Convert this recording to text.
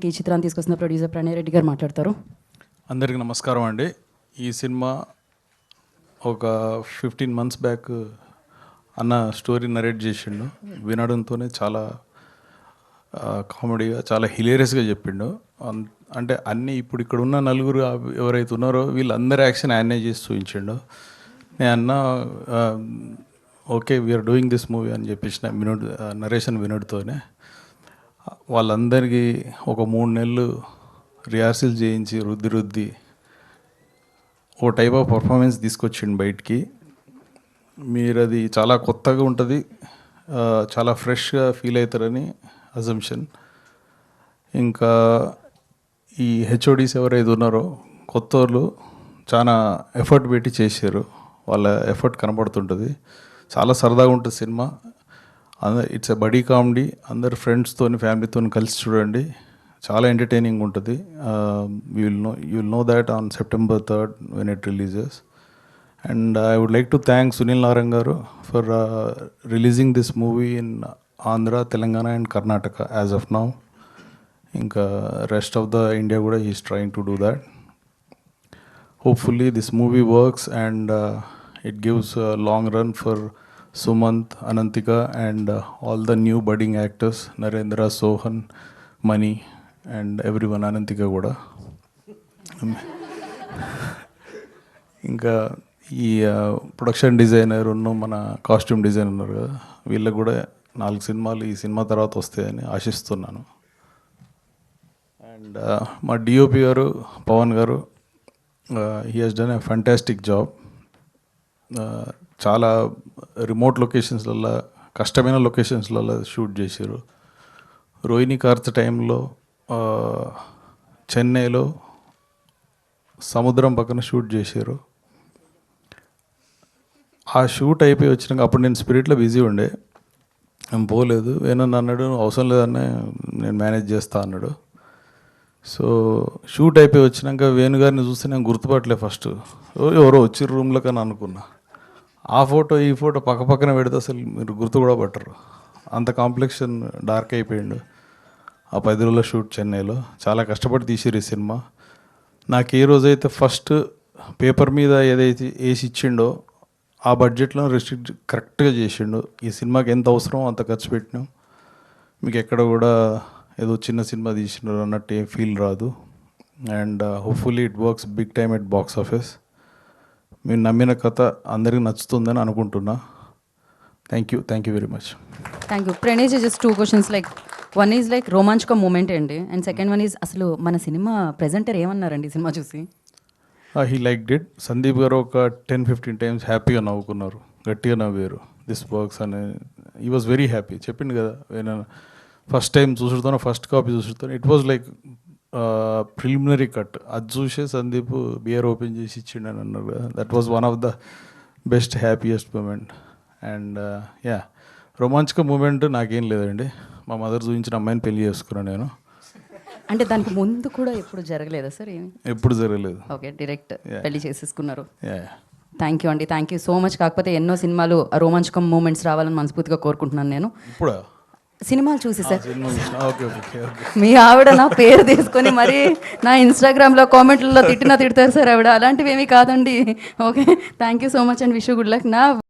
ఈ చిత్రాన్ని తీసుకొస్తున్న ప్రొడ్యూసర్ ప్రణయ్ రెడ్డి గారు మాట్లాడతారు. అందరికీ నమస్కారం అండి. ఈ సినిమా ఒక 15 months బ్యాక్ అన్న స్టోరీ నరేట్ చేసిండు. వినడంతోనే చాలా కామెడీగా చాలా హిలేరియస్గా చెప్పిండు. అంటే అన్నీ ఇప్పుడు ఇక్కడ ఉన్న నలుగురు ఎవరైతే ఉన్నారో వీళ్ళందరి యాక్షన్ ఆయనే చేసి చూపించిండు. నేను అన్న okay we're doing this movie అని చెప్పేసిన నరేషన్ వినోడ్తోనే వాళ్ళందరికీ ఒక 3 నెలలు రిహార్సల్ చేయించి రుద్ది ఓ టైప్ ఆఫ్ పర్ఫార్మెన్స్ తీసుకొచ్చిండు బయటికి. మీరు అది చాలా కొత్తగా ఉంటుంది, చాలా ఫ్రెష్గా ఫీల్ అవుతారని అజంప్షన్. ఇంకా ఈ హెచ్ఓడీస్ ఎవరైతే ఉన్నారో కొత్త వాళ్ళు చాలా ఎఫర్ట్ పెట్టి చేశారు. వాళ్ళ ఎఫర్ట్ కనబడుతుంటుంది. చాలా సరదాగా ఉంటుంది సినిమా. It's a buddy comedy. అందరు ఫ్రెండ్స్తో ఫ్యామిలీతో కలిసి చూడండి. చాలా ఎంటర్టైనింగ్ ఉంటుంది. You will know that on September 3rd when it releases. And I would like to thank Sunil Narang garu for releasing this movie in Andhra, Telangana and Karnataka as of now. Inka rest of the India kuda he is trying to do that. Hopefully this movie works and it gives a long run for Sumant, Anantika and all the new budding actors, Narendra, Sohan, Mani and everyone, Anantika kuda. ఇంకా ఈ production designer ఉన్న మన costume designer ఉన్నారు కదా, వీళ్ళకి కూడా 4 సినిమాలు ఈ సినిమా తర్వాత వస్తాయని ఆశిస్తున్నాను. అండ్ మా డిఓపి గారు పవన్ గారు, he has done a fantastic job. చాలా రిమోట్ లొకేషన్స్లలో, కష్టమైన లొకేషన్స్లలో షూట్ చేశారు. రోహిణి కార్త్ టైంలో చెన్నైలో సముద్రం పక్కన షూట్ చేశారు. ఆ షూట్ అయిపోయి వచ్చినాక అప్పుడు నేను స్పిరిట్లో బిజీ ఉండే, నేను పోలేదు. ఏమన్నా అన్నాడు, అవసరం లేదన్నా నేను మేనేజ్ చేస్తా అన్నాడు. సో షూట్ అయిపోయి వచ్చినాక వేణుగారిని చూస్తే నేను గుర్తుపట్టలే. ఫస్ట్ ఎవరో వచ్చి రూమ్లో కానీ అనుకున్నా. ఆ ఫోటో ఈ ఫోటో పక్కన పెడితే అసలు మీరు గుర్తు కూడా పట్టరు. అంత కాంప్లెక్షన్ డార్క్ అయిపోయిండు. ఆ 10 రోజుల షూట్ చెన్నైలో చాలా కష్టపడి తీసిరు ఈ సినిమా. నాకు ఏ రోజైతే ఫస్ట్ పేపర్ మీద ఏదైతే వేసి ఇచ్చిండో ఆ బడ్జెట్లో రెస్ట్రిక్ట్ కరెక్ట్గా చేసిండు. ఈ సినిమాకి ఎంత అవసరమో అంత ఖర్చు పెట్టినాం. మీకు ఎక్కడ కూడా ఏదో చిన్న సినిమా తీసినారు అన్నట్టు ఏ ఫీల్ రాదు. And hopefully it works big time at box office. మీరు నమ్మిన కథ అందరికీ నచ్చుతుందని అనుకుంటున్నా. Thank you very much. Thank you. Pranay, just 2 questions. Like one is like రోమాంచక మూమెంట్ అండి, అండ్ సెకండ్ వన్ ఈజ్ అసలు మన సినిమా ప్రెజెంటర్ ఏమన్నారండి సినిమా చూసి? He like did. Sandeep garu ఒక 10-15 times హ్యాపీగా నవ్వుకున్నారు, గట్టిగా నవ్వారు. దిస్ వర్క్స్ అని ఈ వాజ్ వెరీ హ్యాపీ. చెప్పిండు కదా, నేను ఫస్ట్ టైం చూసుడుతాను, ఫస్ట్ కాపీ చూసుడుతాను. It was like preliminary cut. అది చూసే సందీప్ బియర్ ఓపెన్ చేసి ఇచ్చిండు అని అన్నారు కదా. That was one of the best happiest moment. And yeah, రొమాంచిక మూమెంట్ నాకేం లేదండి. మా మదర్ చూపించిన అమ్మాయిని పెళ్లి చేసుకున్నాను నేను. అంటే దానికి ముందు కూడా ఎప్పుడు జరగలేదా సార్? ఎప్పుడు జరగలేదు. ఓకే, డైరెక్ట్ పెళ్లి చేసేసుకున్నారు. యా, థ్యాంక్ యూ అండి, థ్యాంక్ యూ సో మచ్. కాకపోతే ఎన్నో సినిమాలు రోమాంచకం మూమెంట్స్ రావాలని మనస్ఫూర్తిగా కోరుకుంటున్నాను నేను. ఇప్పుడు సినిమాలు చూసి సార్, ఓకే. మీ ఆవిడ నా పేరు తీసుకొని మరి నా ఇన్స్టాగ్రామ్లో కామెంట్లలో తిట్టారు సార్ ఆవిడ. అలాంటివి ఏమీ కాదండి. Okay, thank you so much and wish you good luck. నా